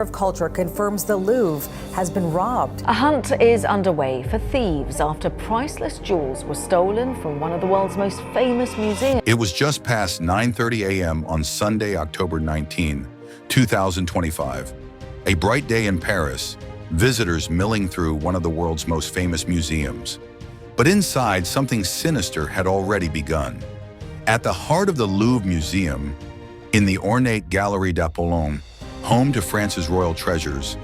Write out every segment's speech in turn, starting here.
of Culture confirms the Louvre has been robbed. A hunt is underway for thieves after priceless jewels were stolen from one of the world's most famous museums. It was just past 9:30 a.m. on Sunday, October 19, 2025. A bright day in Paris, visitors milling through one of the world's most famous museums. But inside, something sinister had already begun. At the heart of the Louvre Museum, in the ornate Galerie d'Apollon, home to France's royal treasures,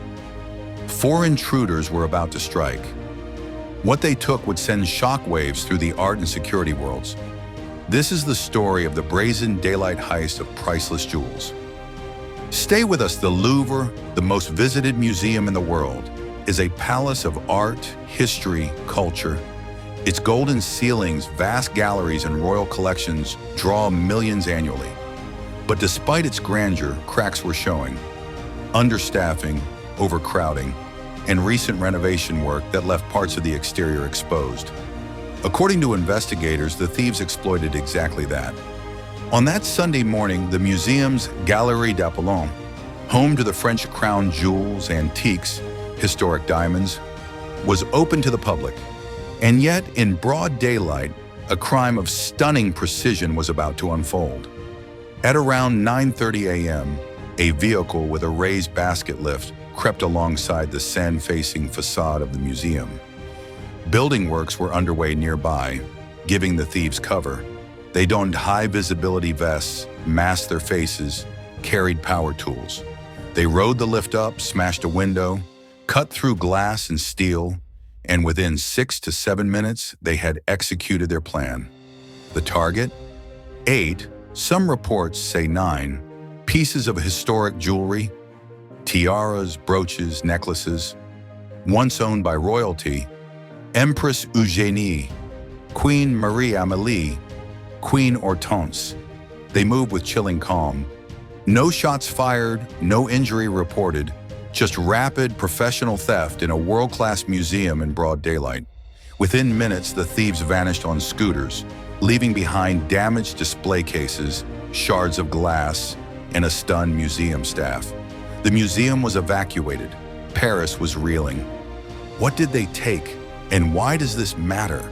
four intruders were about to strike. What they took would send shockwaves through the art and security worlds. This is the story of the brazen daylight heist of priceless jewels. Stay with us. The Louvre, the most visited museum in the world, is a palace of art, history, culture. Its golden ceilings, vast galleries, and royal collections draw millions annually. But despite its grandeur, cracks were showing. Understaffing, overcrowding, and recent renovation work that left parts of the exterior exposed. According to investigators, the thieves exploited exactly that. On that Sunday morning, the museum's Galerie d'Apollon, home to the French crown jewels, antiques, historic diamonds, was open to the public. And yet, in broad daylight, a crime of stunning precision was about to unfold. At around 9:30 a.m., a vehicle with a raised basket lift crept alongside the Seine-facing facade of the museum. Building works were underway nearby, giving the thieves cover. They donned high-visibility vests, masked their faces, carried power tools. They rode the lift up, smashed a window, cut through glass and steel, and within 6 to 7 minutes, they had executed their plan. The target? 8, some reports say 9, pieces of historic jewelry, tiaras, brooches, necklaces, once owned by royalty, Empress Eugénie, Queen Marie-Amélie, Queen Hortense. They moved with chilling calm. No shots fired, no injury reported, just rapid, professional theft in a world-class museum in broad daylight. Within minutes, the thieves vanished on scooters, leaving behind damaged display cases, shards of glass, and a stunned museum staff. The museum was evacuated. Paris was reeling. What did they take, and why does this matter?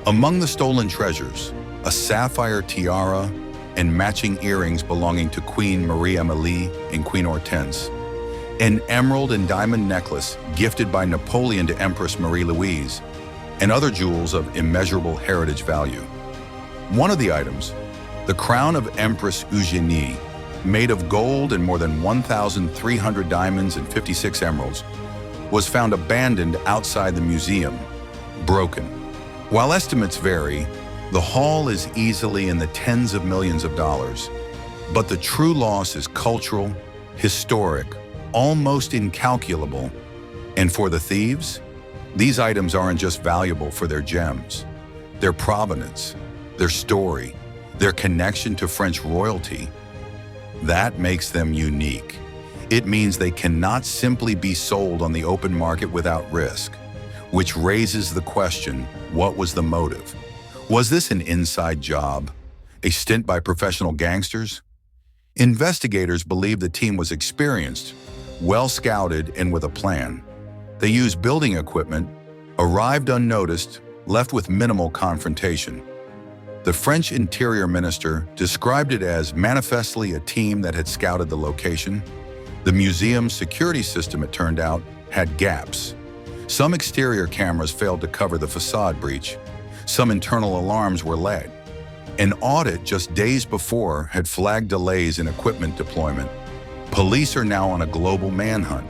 Among the stolen treasures, a sapphire tiara and matching earrings belonging to Queen Marie-Amélie and Queen Hortense, an emerald and diamond necklace gifted by Napoleon to Empress Marie-Louise, and other jewels of immeasurable heritage value. One of the items, the crown of Empress Eugénie, made of gold and more than 1,300 diamonds and 56 emeralds, was found abandoned outside the museum, broken. While estimates vary, the haul is easily in the tens of millions of dollars. But the true loss is cultural, historic, almost incalculable. And for the thieves, these items aren't just valuable for their gems, their provenance, their story, their connection to French royalty. That makes them unique. It means they cannot simply be sold on the open market without risk, which raises the question, what was the motive? Was this an inside job? A stint by professional gangsters? Investigators believe the team was experienced, well scouted, and with a plan. They used building equipment, arrived unnoticed, left with minimal confrontation. The French Interior Minister described it as manifestly a team that had scouted the location. The museum's security system, it turned out, had gaps. Some exterior cameras failed to cover the facade breach. Some internal alarms were laid. An audit just days before had flagged delays in equipment deployment. Police are now on a global manhunt.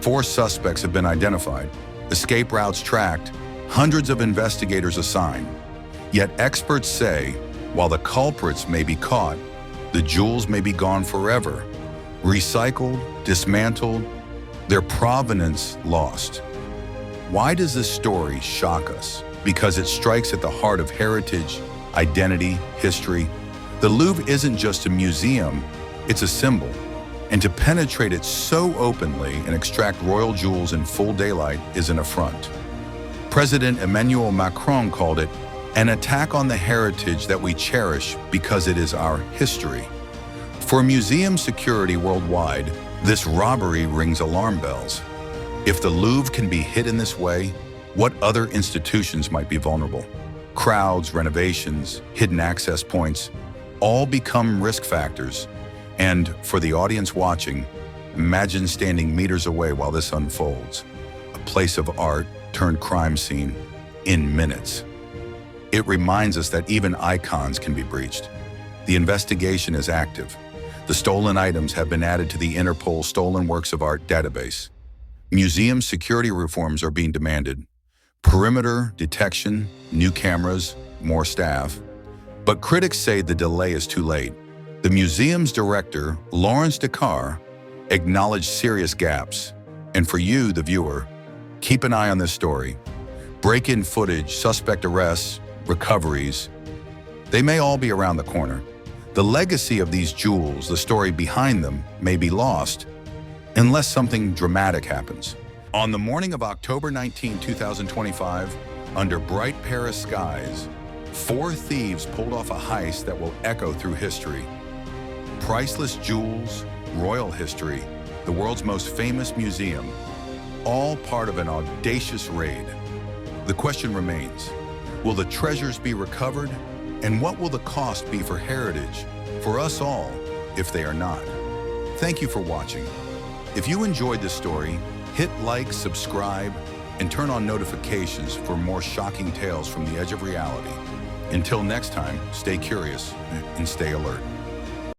4 suspects have been identified, escape routes tracked, hundreds of investigators assigned. Yet experts say, while the culprits may be caught, the jewels may be gone forever, recycled, dismantled, their provenance lost. Why does this story shock us? Because it strikes at the heart of heritage, identity, history. The Louvre isn't just a museum, it's a symbol. And to penetrate it so openly and extract royal jewels in full daylight is an affront. President Emmanuel Macron called it an attack on the heritage that we cherish because it is our history. For museum security worldwide, This robbery rings alarm bells. If the Louvre can be hit in this way, what other institutions might be vulnerable? Crowds, renovations, hidden access points, all become risk factors. And for the audience watching, imagine standing meters away while this unfolds. A place of art turned crime scene in minutes. It reminds us that even icons can be breached. The investigation is active. The stolen items have been added to the Interpol Stolen Works of Art database. Museum security reforms are being demanded. Perimeter detection, new cameras, more staff. But critics say the delay is too late. The museum's director, Lawrence Dakar, acknowledged serious gaps. And for you, the viewer, keep an eye on this story. Break-in footage, suspect arrests, recoveries. They may all be around the corner. The legacy of these jewels, the story behind them, may be lost unless something dramatic happens. On the morning of October 19, 2025, under bright Paris skies, 4 thieves pulled off a heist that will echo through history. Priceless jewels, royal history, the world's most famous museum, all part of an audacious raid. The question remains, will the treasures be recovered? And what will the cost be for heritage, for us all, if they are not? Thank you for watching. If you enjoyed this story, hit like, subscribe, and turn on notifications for more shocking tales from the edge of reality. Until next time, stay curious and stay alert.